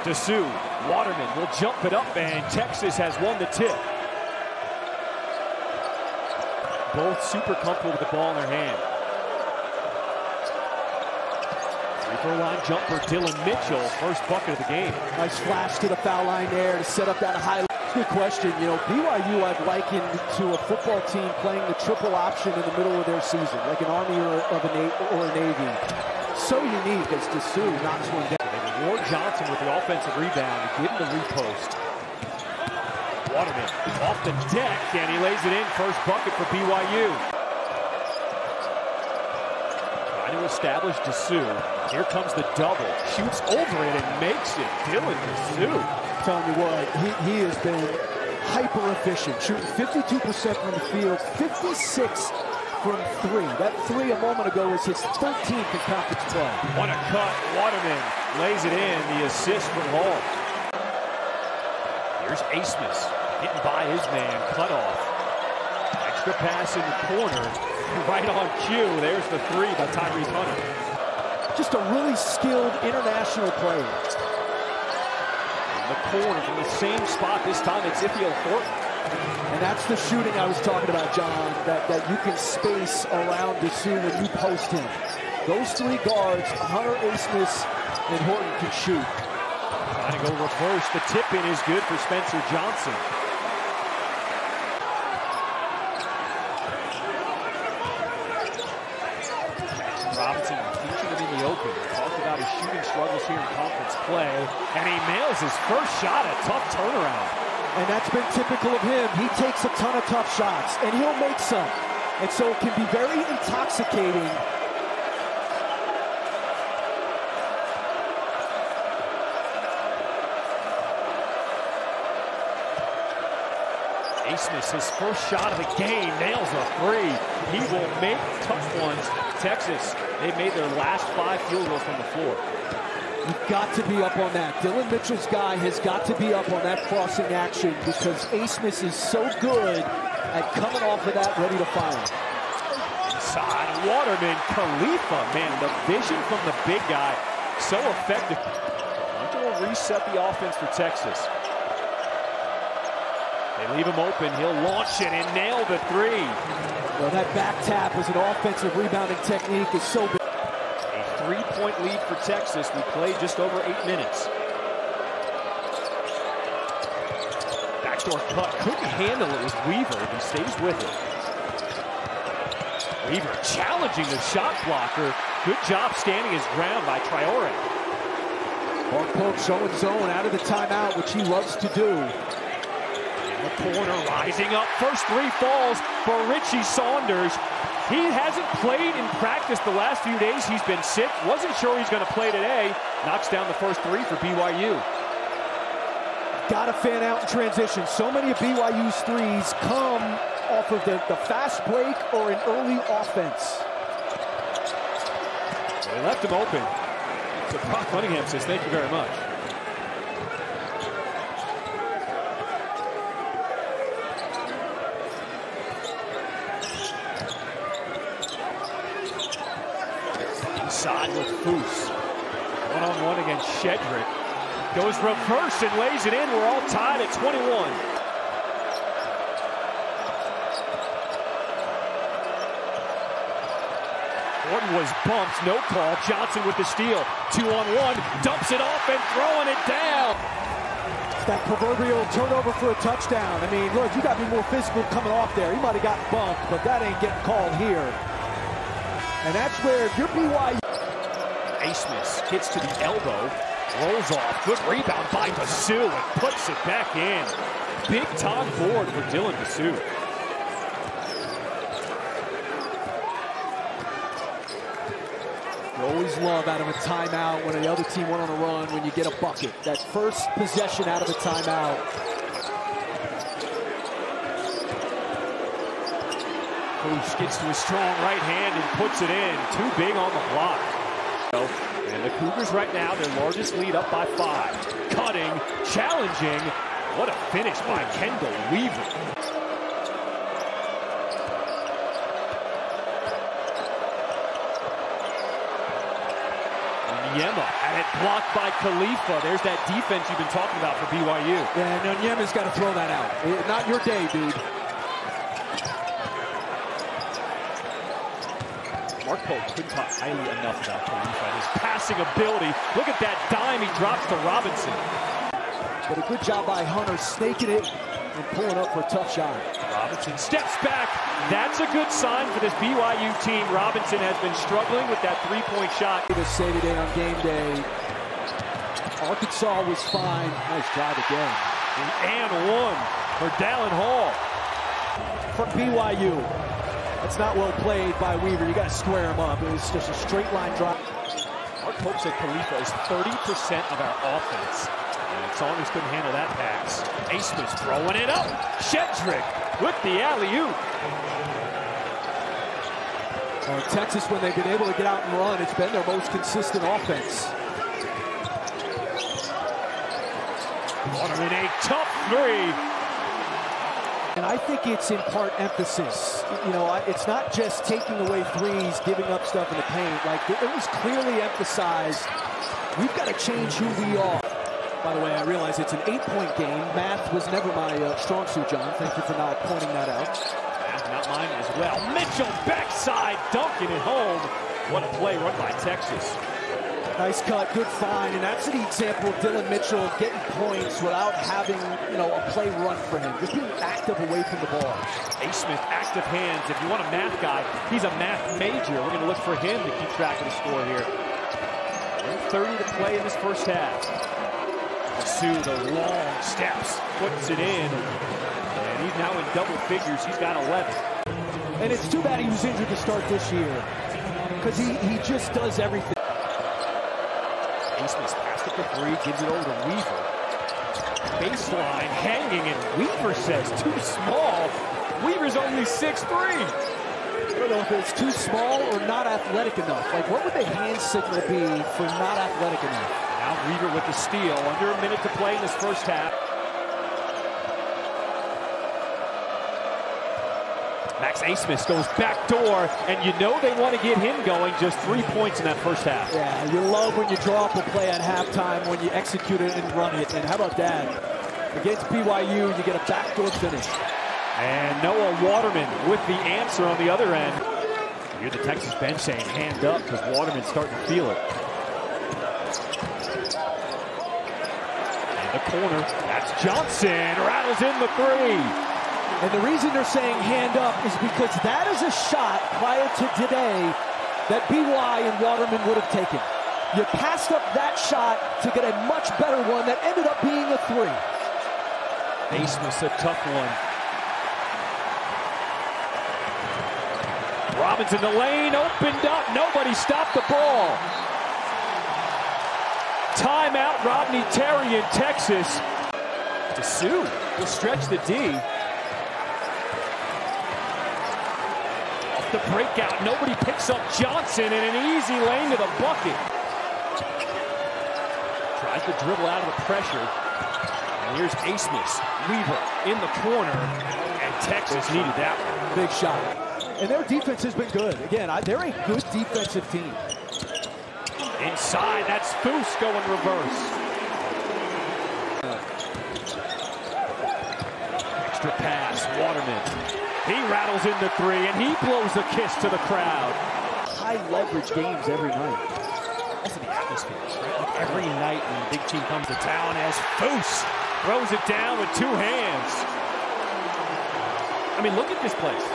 Dessou, Waterman will jump it up, and Texas has won the tip. Both super comfortable with the ball in their hand. Free-throw line jumper, Dylan Mitchell, first bucket of the game. Nice flash to the foul line there to set up that high. Good question. You know, BYU I've likened to a football team playing the triple option in the middle of their season, like an Army or a Navy. So unique as Dessou knocks one down. Ward Johnson with the offensive rebound to give him the repost. Waterman off the deck, and he lays it in. First bucket for BYU. Trying to establish Dessou. Here comes the double. Shoots over it and makes it. Dylan Dessou. Telling you what, he has been hyper efficient, shooting 52% from the field, 56 from three. That three a moment ago was his 13th in conference play. What a cut. Waterman lays it in. The assist from Hall. Here's Asmus, hitting by his man, cut off. Extra pass in the corner, right on cue. There's the three by Tyrese Hunter. Just a really skilled international player. In the corner from the same spot, this time it's Ithiel Thornton. And that's the shooting I was talking about, John, that you can space around Dessou when you post him. Those three guards, Hunter, Asmus, and Horton can shoot. Trying to go reverse. The tip-in is good for Spencer Johnson. Robinson teaching him in the open. We talked about his shooting struggles here in conference play, and he nails his first shot. A tough turnaround. And that's been typical of him. He takes a ton of tough shots, and he'll make some. And so it can be very intoxicating. Asmus, his first shot of the game, nails a three. He will make tough ones. Texas, they've made their last 5 field goals from the floor. You've got to be up on that. Dylan Mitchell's guy has got to be up on that crossing action because Asmus is so good at coming off of that, ready to fire. Inside, Waterman, Khalifa, man, the vision from the big guy, so effective. Hunter will reset the offense for Texas. They leave him open, he'll launch it and nail the three. Well, that back tap as an offensive rebounding technique is so big. A 3-point lead for Texas. We played just over 8 minutes. Backdoor cut, couldn't handle it with Weaver. He stays with it. Weaver challenging the shot blocker. Good job standing his ground by Traore. Mark Pope showing zone out of the timeout, which he loves to do. In the corner, rising up. First three falls for Richie Saunders. He hasn't played in practice the last few days. He's been sick. Wasn't sure he's going to play today. Knocks down the first three for BYU. Got to fan out in transition. So many of BYU's threes come off of the fast break or an early offense. They left him open. So Brock Cunningham says, thank you very much. Inside with Foose. One-on-one against Shedrick. Goes reverse and lays it in. We're all tied at 21. Horton was bumped, no call. Johnson with the steal. 2-on-1, dumps it off and throwing it down. That proverbial turnover for a touchdown. I mean, look, you got to be more physical coming off there. He might have got bumped, but that ain't getting called here. And that's where if you're BYU. Asmus gets to the elbow, rolls off. Good rebound by Dessou and puts it back in. Big time board for Dylan Dessou. You always love out of a timeout when the other team went on a run when you get a bucket. That first possession out of a timeout. Cougs gets to his strong right hand and puts it in. Too big on the block. And the Cougars right now, their largest lead up by 5. Cutting, challenging. What a finish by Kendall Weaver. Yema had it Blocked by Khalifa. There's that defense you've been talking about for BYU. Yeah, and Onyema's got to throw that out. Not your day, dude. Mark Pope couldn't talk highly enough about Khalifa. His passing ability. Look at that dime he drops to Robinson. But a good job by Hunter snaking it and pulling up for a tough shot. Robinson steps back. That's a good sign for this BYU team. Robinson has been struggling with that three-point shot. To save it in on game day. Arkansas was fine. Nice drive again. And one for Dallin Hall. For BYU. That's not well played by Weaver. You got to square him up. It was just a straight line drop. Mark Pope said Khalifa is 30% of our offense. And Saunders couldn't handle that pass. Asmus throwing it up. Shedrick with the alley-oop. Texas, when they've been able to get out and run, it's been their most consistent offense. Waterman, a tough three. And I think it's in part emphasis. You know, it's not just taking away threes, giving up stuff in the paint. Like, it was clearly emphasized, we've got to change who we are. By the way, I realize it's an 8-point game. Math was never my strong suit, John. Thank you for not pointing that out. Math not mine as well. Mitchell backside, dunking it home. What a play run by Texas. Nice cut, good find, and that's an example of Dylan Mitchell getting points without having, a play run for him. Just being active away from the ball. Asmith, active hands. If you want a math guy, he's a math major. We're going to look for him to keep track of the score here. 1:30 to play in this first half. Sue, those long steps, puts it in. And he's now in double figures. He's got 11. And it's too bad he was injured to start this year, because he just does everything. Asmus passed it for three, gives it over to Weaver. Baseline hanging, and Weaver says too small. Weaver's only 6'3". I don't know if it's too small or not athletic enough. Like, what would the hand signal be for not athletic enough? Now Weaver with the steal. Under a minute to play in this first half. Max Asmus goes back door, and you know they want to get him going. Just 3 points in that first half. Yeah, you love when you draw up a play at halftime, when you execute it and run it. And how about that? Against BYU, you get a backdoor finish. And Noah Waterman with the answer on the other end. You hear the Texas bench saying hand up because Waterman's starting to feel it. In the corner, that's Johnson, rattles in the three. And the reason they're saying hand up is because that is a shot prior to today that BY and Waterman would have taken. You passed up that shot to get a much better one that ended up being a three. Asmus, a tough one. Robinson, the lane opened up. Nobody stopped the ball. Timeout, Rodney Terry in Texas. DeSue will stretch the D. Off the breakout, nobody picks up Johnson in an easy lane to the bucket. Tries to dribble out of the pressure. And here's Asmus, Weaver in the corner. And Texas needed that one. Big shot. And their defense has been good. Again, they're a good defensive team. Inside, that's Foose going reverse. Extra pass, Waterman. He rattles into three, and he blows a kiss to the crowd. High leverage games every night. Also the atmosphere, right? Like every night when the big team comes to town, as Foose throws it down with two hands. I mean, look at this place.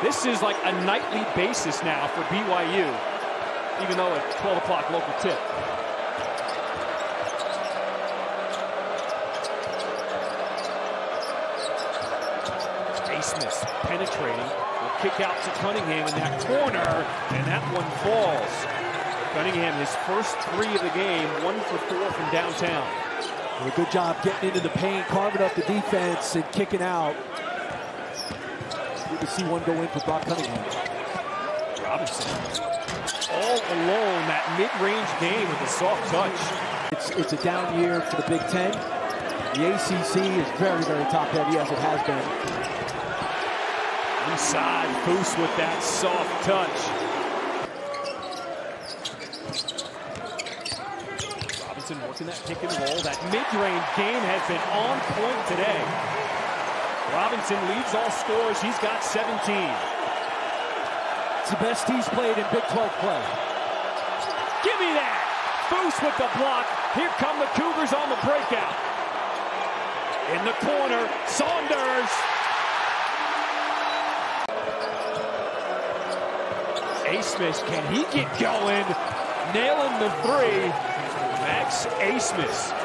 This is like a nightly basis now for BYU, even though it's 12 o'clock local tip. Asmus penetrating, will kick out to Cunningham in that corner, and that one falls. Cunningham, his first three of the game, 1 for 4 from downtown. A good job getting into the paint, carving up the defense, and kicking out. Good to see one go in for Brock Cunningham. Robinson, all alone, that mid-range game with a soft touch. It's a down year for the Big Ten. The ACC is very, very top-heavy, as it has been. Inside, Foose with that soft touch. that pick and roll. That mid-range game has been on point today. Robinson leads all scorers. He's got 17. It's the best he's played in Big 12 play. Give me that! Foose with the block. Here come the Cougars on the breakout. In the corner, Saunders. Asmus, can he get going? Nailing the three. Max Asmus.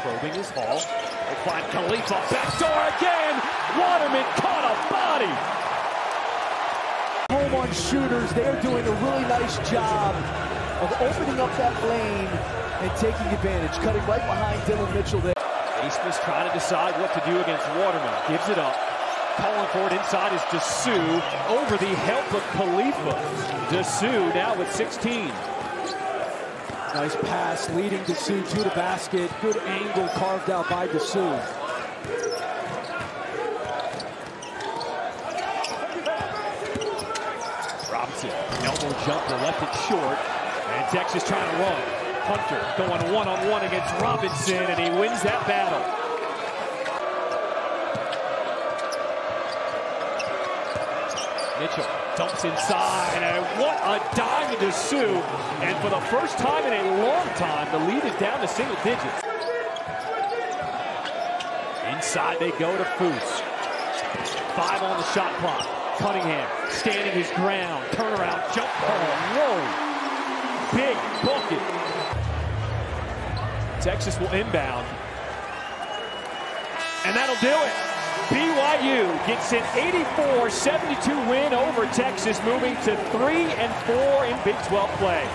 Probing his ball. They find Khalifa. Backdoor again. Waterman caught a body. Home on shooters. They are doing a really nice job of opening up that lane and taking advantage. Cutting right behind Dylan Mitchell there. Asmus trying to decide what to do against Waterman. Gives it up. Calling for it inside is Dessou over the help of Khalifa. Dessou now with 16. Nice pass leading Dessou to the basket. Good angle carved out by Dessou. Robinson, elbow jumper, left it short. And Texas trying to run. Hunter going one-on-one against Robinson, and he wins that battle. Mitchell dumps inside, and what a dime to Dessou. And for the first time in a long time, the lead is down to single digits. Inside they go to Foose. 5 on the shot clock. Cunningham standing his ground. Turnaround, jump ball. Whoa. Big bucket. Texas will inbound. And that'll do it. BYU gets an 84-72 win over Texas, moving to 3-4 in Big 12 play.